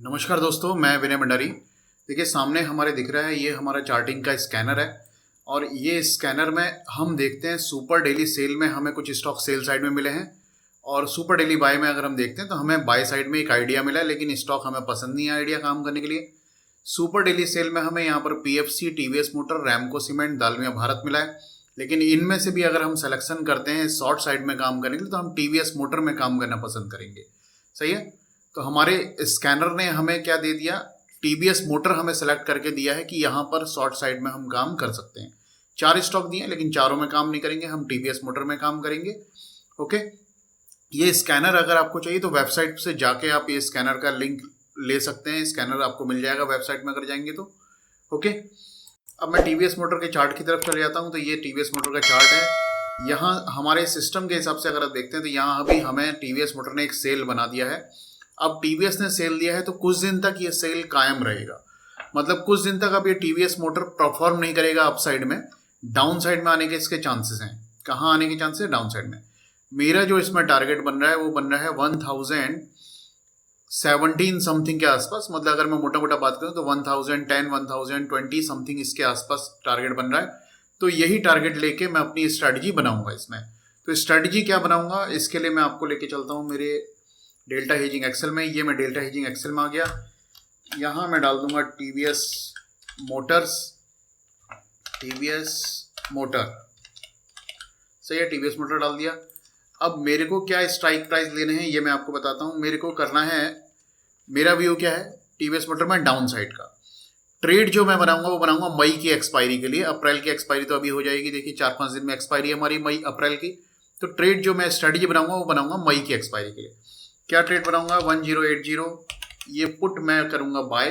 नमस्कार दोस्तों, मैं विनय भंडारी। देखिए, सामने हमारे दिख रहा है, ये हमारा चार्टिंग का स्कैनर है। और ये स्कैनर में हम देखते हैं सुपर डेली सेल में हमें कुछ स्टॉक सेल साइड में मिले हैं, और सुपर डेली बाय में अगर हम देखते हैं तो हमें बाय साइड में एक आइडिया मिला है, लेकिन स्टॉक हमें पसंद नहीं है आइडिया काम करने के लिए। सुपर डेली सेल में हमें यहाँ पर PFC, TVS motor, Ramco cement, Dalmia Bharat मिला है। लेकिन इनमें से भी अगर हम सेलेक्शन करते हैं शॉर्ट साइड में काम करने के लिए तो हम टीवीएस मोटर में काम करना पसंद करेंगे। सही है। तो हमारे स्कैनर ने हमें क्या दे दिया, टीवीएस मोटर हमें सेलेक्ट करके दिया है कि यहाँ पर शॉर्ट साइड में हम काम कर सकते हैं। 4 स्टॉक दिए, लेकिन चारों में काम नहीं करेंगे, हम टीवीएस मोटर में काम करेंगे। ओके। ये स्कैनर अगर आपको चाहिए तो वेबसाइट से जाके आप ये स्कैनर का लिंक ले सकते हैं। स्कैनर आपको मिल जाएगा वेबसाइट में अगर जाएंगे तो। ओके। अब मैं टीवीएस मोटर के चार्ट की तरफ चले जाता हूँ। तो ये टीवीएस मोटर का चार्ट है। यहाँ हमारे सिस्टम के हिसाब से अगर आप देखते हैं तो यहाँ अभी हमें टीवीएस मोटर ने एक सेल बना दिया है। अब टीवीएस ने सेल दिया है तो कुछ दिन तक ये सेल कायम रहेगा। मतलब कुछ दिन तक अब ये टीवीएस मोटर परफॉर्म नहीं करेगा अपसाइड में, डाउन साइड में आने के इसके चांसेस हैं। कहाँ आने के चांसेस? डाउन साइड में। मेरा जो इसमें टारगेट बन रहा है वो बन रहा है 1017 समथिंग के आसपास। मतलब अगर मैं मोटा मोटा बात करूं तो 1010, 1020 समथिंग इसके आसपास टारगेट बन रहा है। तो यही टारगेट लेके मैं अपनी स्ट्रैटेजी बनाऊंगा इसमें। तो स्ट्रैटेजी क्या बनाऊंगा, इसके लिए मैं आपको लेके चलता हूं मेरे डेल्टा हेजिंग एक्सेल में। ये मैं डेल्टा हेजिंग एक्सेल में आ गया। यहाँ मैं डाल दूंगा टीवीएस मोटर्स, टीवीएस मोटर। सही है, टीवीएस मोटर डाल दिया। अब मेरे को क्या स्ट्राइक प्राइस लेने हैं ये मैं आपको बताता हूँ। मेरे को करना है, मेरा व्यू क्या है टीवीएस मोटर में डाउन साइड का। ट्रेड जो मैं बनाऊंगा वो बनाऊंगा मई की एक्सपायरी के लिए। अप्रैल की एक्सपायरी तो अभी हो जाएगी, देखिए 4-5 दिन में एक्सपायरी है हमारी मई अप्रैल की। तो ट्रेड जो मैं स्ट्रेटजी बनाऊंगा वो बनाऊंगा मई की एक्सपायरी के लिए। क्या ट्रेड बनाऊंगा? 1080, ये पुट मैं करूंगा बाय।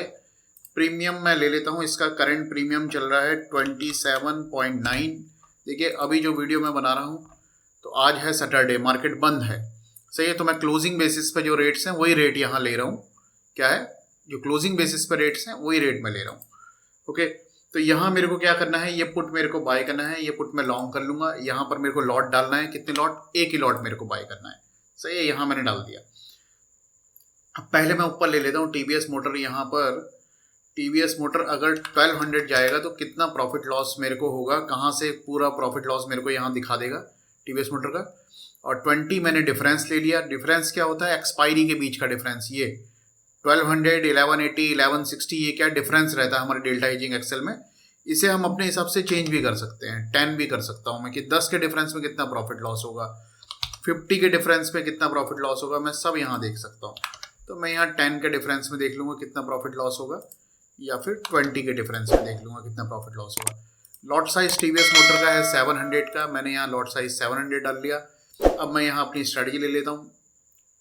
प्रीमियम मैं ले लेता हूं, इसका करंट प्रीमियम चल रहा है 27.9। देखिए अभी जो वीडियो मैं बना रहा हूं तो आज है सैटरडे, मार्केट बंद है। सही है। तो मैं क्लोजिंग बेसिस पे जो रेट्स हैं वही रेट यहाँ ले रहा हूँ। क्या है, जो क्लोजिंग बेसिस पे रेट्स हैं वही रेट मैं ले रहा हूँ। ओके। तो यहाँ मेरे को क्या करना है, ये पुट मेरे को बाय करना है। ये पुट मैं लॉन्ग कर लूंगा। यहाँ पर मेरे को लॉट डालना है। कितने लॉट? एक ही लॉट मेरे को बाय करना है। सही है, यहाँ मैंने डाल दिया। अब पहले मैं ऊपर ले लेता हूँ टीवीएस मोटर। यहाँ पर टीवीएस मोटर अगर 1200 जाएगा तो कितना प्रॉफिट लॉस मेरे को होगा, कहाँ से पूरा प्रॉफिट लॉस मेरे को यहाँ दिखा देगा टीवीएस मोटर का। और 20 मैंने डिफरेंस ले लिया। डिफरेंस क्या होता है? एक्सपायरी के बीच का डिफरेंस। ये 1200, 1180, 1160, ये क्या डिफरेंस रहता है हमारे डेल्टा हेजिंग एक्सेल में। इसे हम अपने हिसाब से चेंज भी कर सकते हैं। 10 भी कर सकता हूँ मैं कि 10 के डिफरेंस में कितना प्रॉफिट लॉस होगा, 50 के डिफरेंस में कितना प्रॉफिट लॉस होगा, मैं सब यहाँ देख सकता हूँ। तो मैं यहाँ 10 के डिफरेंस में देख लूँगा कितना प्रॉफिट लॉस होगा, या फिर 20 के डिफरेंस में देख लूँगा कितना प्रॉफिट लॉस होगा। लॉट साइज टीवीएस मोटर का है 700 का। मैंने यहाँ लॉट साइज 700 डाल लिया। अब मैं यहाँ अपनी स्ट्रेटजी ले लेता हूँ।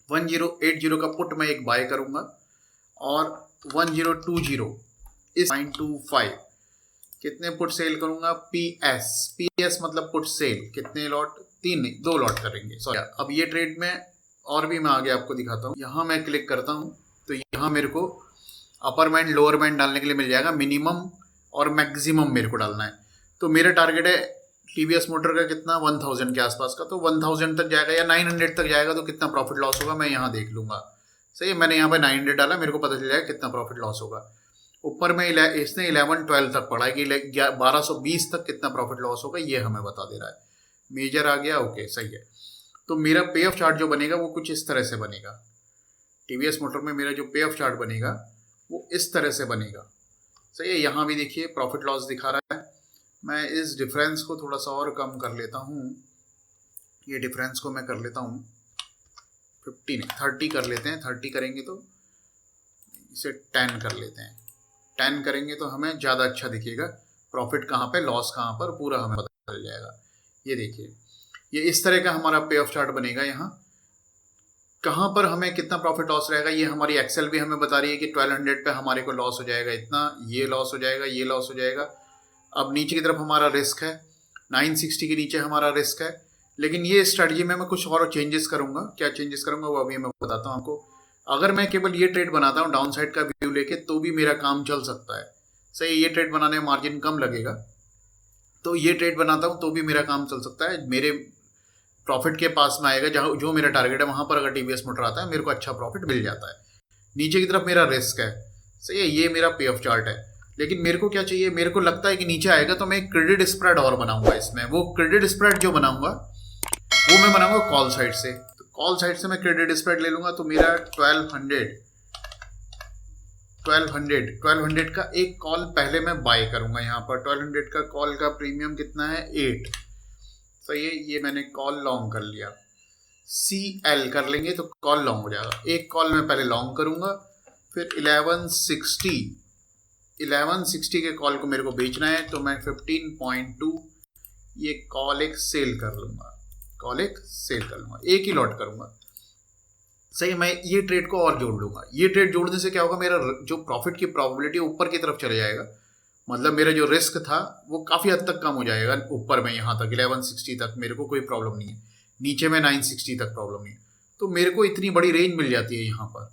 1080 का पुट मैं एक बाय करूँगा, और 1020 इस 925 कितने पुट सेल करूँगा? पीएस मतलब पुट सेल। कितने लॉट? 3 नहीं, 2 लॉट करेंगे। सॉरी। अब ये ट्रेड में और भी मैं आगे आपको दिखाता हूँ। यहाँ मैं क्लिक करता हूँ तो यहाँ मेरे को अपर बैंड लोअर बैंड डालने के लिए मिल जाएगा। मिनिमम और मैक्सिमम मेरे को डालना है। तो मेरा टारगेट है टीवीएस मोटर का कितना, 1000 के आसपास का। तो 1000 तक जाएगा या 900 तक जाएगा तो कितना प्रॉफिट लॉस होगा मैं यहाँ देख लूँगा। सही है, मैंने यहाँ पे 900 डाला, मेरे को पता चल जाएगा कितना प्रॉफिट लॉस होगा। ऊपर में इसने 11-12 तक पढ़ा कि 1220 तक कितना प्रॉफिट लॉस होगा ये हमें बता दे रहा है। मेजर आ गया। ओके, सही है। तो मेरा पे ऑफ चार्ट जो बनेगा वो कुछ इस तरह से बनेगा। टीवीएस मोटर में मेरा जो पे ऑफ चार्ट बनेगा वो इस तरह से बनेगा। सही है। यहाँ भी देखिए प्रॉफिट लॉस दिखा रहा है। मैं इस डिफरेंस को थोड़ा सा और कम कर लेता हूँ। ये डिफरेंस को मैं कर लेता हूँ 50 नहीं 30 कर लेते हैं। 30 करेंगे तो इसे 10 कर लेते हैं। 10 करेंगे तो हमें ज़्यादा अच्छा दिखेगा। प्रॉफिट कहाँ पे, लॉस कहाँ पर, पूरा हमें पता चल जाएगा। ये देखिए, ये इस तरह का हमारा पे ऑफ चार्ट बनेगा। यहाँ कहाँ पर हमें कितना प्रॉफिट लॉस रहेगा ये हमारी एक्सेल भी हमें बता रही है कि 1200 पे हमारे को लॉस हो जाएगा इतना, ये लॉस हो जाएगा, ये लॉस हो जाएगा। अब नीचे की तरफ हमारा रिस्क है 960 के नीचे हमारा रिस्क है। लेकिन ये स्ट्रेटजी में मैं कुछ और चेंजेस करूँगा। क्या चेंजेस करूँगा वो अभी मैं बताता हूँ आपको। अगर मैं केवल ये ट्रेड बनाता हूँ डाउन साइड का व्यू लेके तो भी मेरा काम चल सकता है। सही, ये ट्रेड बनाने में मार्जिन कम लगेगा तो ये ट्रेड बनाता हूँ तो भी मेरा काम चल सकता है। मेरे प्रॉफिट के पास में आएगा, जहाँ जो मेरा टारगेट है वहाँ पर अगर टीवीएस मोटर आता है मेरे को अच्छा प्रॉफिट मिल जाता है। नीचे की तरफ मेरा रिस्क है, सही है, ये मेरा पे ऑफ चार्ट है। लेकिन मेरे को क्या चाहिए, मेरे को लगता है कि नीचे आएगा तो मैं एक क्रेडिट स्प्रेड और बनाऊंगा इसमें। वो क्रेडिट स्प्रेड जो बनाऊंगा वो मैं बनाऊंगा कॉल साइड से। तो कॉल साइड से मैं क्रेडिट स्प्रेड ले लूंगा, तो मेरा 1200 का एक कॉल पहले मैं बाय करूंगा। यहाँ पर 1200 का कॉल का प्रीमियम कितना है, 8। सही है, ये मैंने कॉल लॉन्ग कर लिया। CL कर लेंगे तो कॉल लॉन्ग हो जाएगा। एक कॉल मैं पहले लॉन्ग करूंगा, फिर 1160 के कॉल को मेरे को बेचना है, तो मैं 15.2 ये कॉल एक सेल कर लूंगा, एक ही लॉट करूंगा। सही, मैं ये ट्रेड को और जोड़ लूंगा। ये ट्रेड जोड़ने से क्या होगा, मेरा जो प्रॉफिट की प्रोबेबिलिटी ऊपर की तरफ चले जाएगा। मतलब मेरा जो रिस्क था वो काफ़ी हद तक कम हो जाएगा। ऊपर में यहाँ तक 1160 तक मेरे को कोई प्रॉब्लम नहीं है, नीचे में 960 तक प्रॉब्लम नहीं है। तो मेरे को इतनी बड़ी रेंज मिल जाती है यहाँ पर।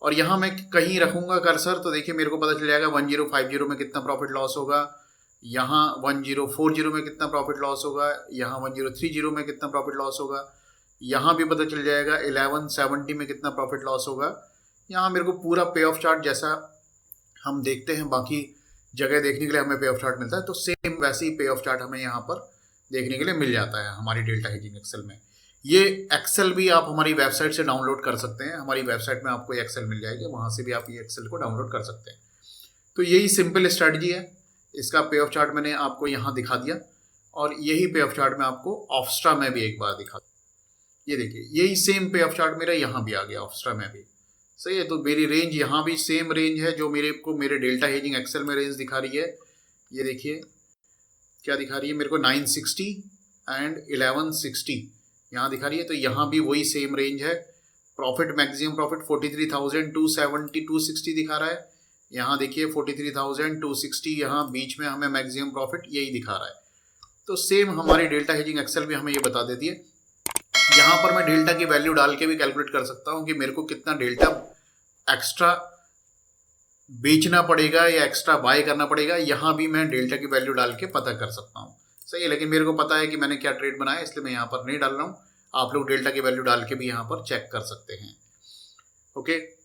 और यहाँ मैं कहीं रखूंगा कर्सर तो देखिए मेरे को पता चल जाएगा 1050 में कितना प्रॉफिट लॉस होगा, यहाँ 1040 में कितना प्रॉफिट लॉस होगा, यहाँ 1030 में कितना प्रॉफिट लॉस होगा, यहाँ भी पता चल जाएगा 1170 में कितना प्रॉफिट लॉस होगा। यहाँ मेरे को पूरा पे ऑफ चार्ट जैसा हम देखते हैं बाकी जगह देखने के लिए हमें पे ऑफ चार्ट मिलता है, तो सेम वैसे ही पे ऑफ चार्ट हमें यहाँ पर देखने के लिए मिल जाता है हमारी डेल्टा हेजिंग एक्सेल में। ये एक्सेल भी आप हमारी वेबसाइट से डाउनलोड कर सकते हैं। हमारी वेबसाइट में आपको एक्सेल मिल जाएगी, वहाँ से भी आप ये एक्सेल को डाउनलोड कर सकते हैं। तो यही सिंपल स्ट्रैटेजी है। इसका पे ऑफ चार्ट मैंने आपको यहाँ दिखा दिया, और यही पे ऑफ चार्ट मैं आपको ऑफस्ट्रा में भी एक बार दिखा। ये देखिए यही सेम पे ऑफ चार्ट मेरा यहाँ भी आ गया, ऑफस्ट्रा में भी। सही है, तो मेरी रेंज यहाँ भी सेम रेंज है जो मेरे को मेरे डेल्टा हेजिंग एक्सेल में रेंज दिखा रही है। ये देखिए क्या दिखा रही है मेरे को, 960 एंड 1160 यहाँ दिखा रही है। तो यहाँ भी वही सेम रेंज है। प्रॉफिट मैक्सिमम प्रॉफिट 43,260 दिखा रहा है। यहाँ देखिए 43,260, यहाँ बीच में हमें मैक्सिमम प्रॉफिट यही दिखा रहा है। तो सेम हमारी डेल्टा हेजिंग एक्सेल भी हमें ये बता देती है। यहाँ पर मैं डेल्टा की वैल्यू डाल के भी कैलकुलेट कर सकता हूँ कि मेरे को कितना डेल्टा एक्स्ट्रा बेचना पड़ेगा या एक्स्ट्रा बाय करना पड़ेगा। यहाँ भी मैं डेल्टा की वैल्यू डाल के पता कर सकता हूँ। सही है, लेकिन मेरे को पता है कि मैंने क्या ट्रेड बनाया, इसलिए मैं यहाँ पर नहीं डाल रहा हूँ। आप लोग डेल्टा की वैल्यू डाल के भी यहाँ पर चेक कर सकते हैं। ओके।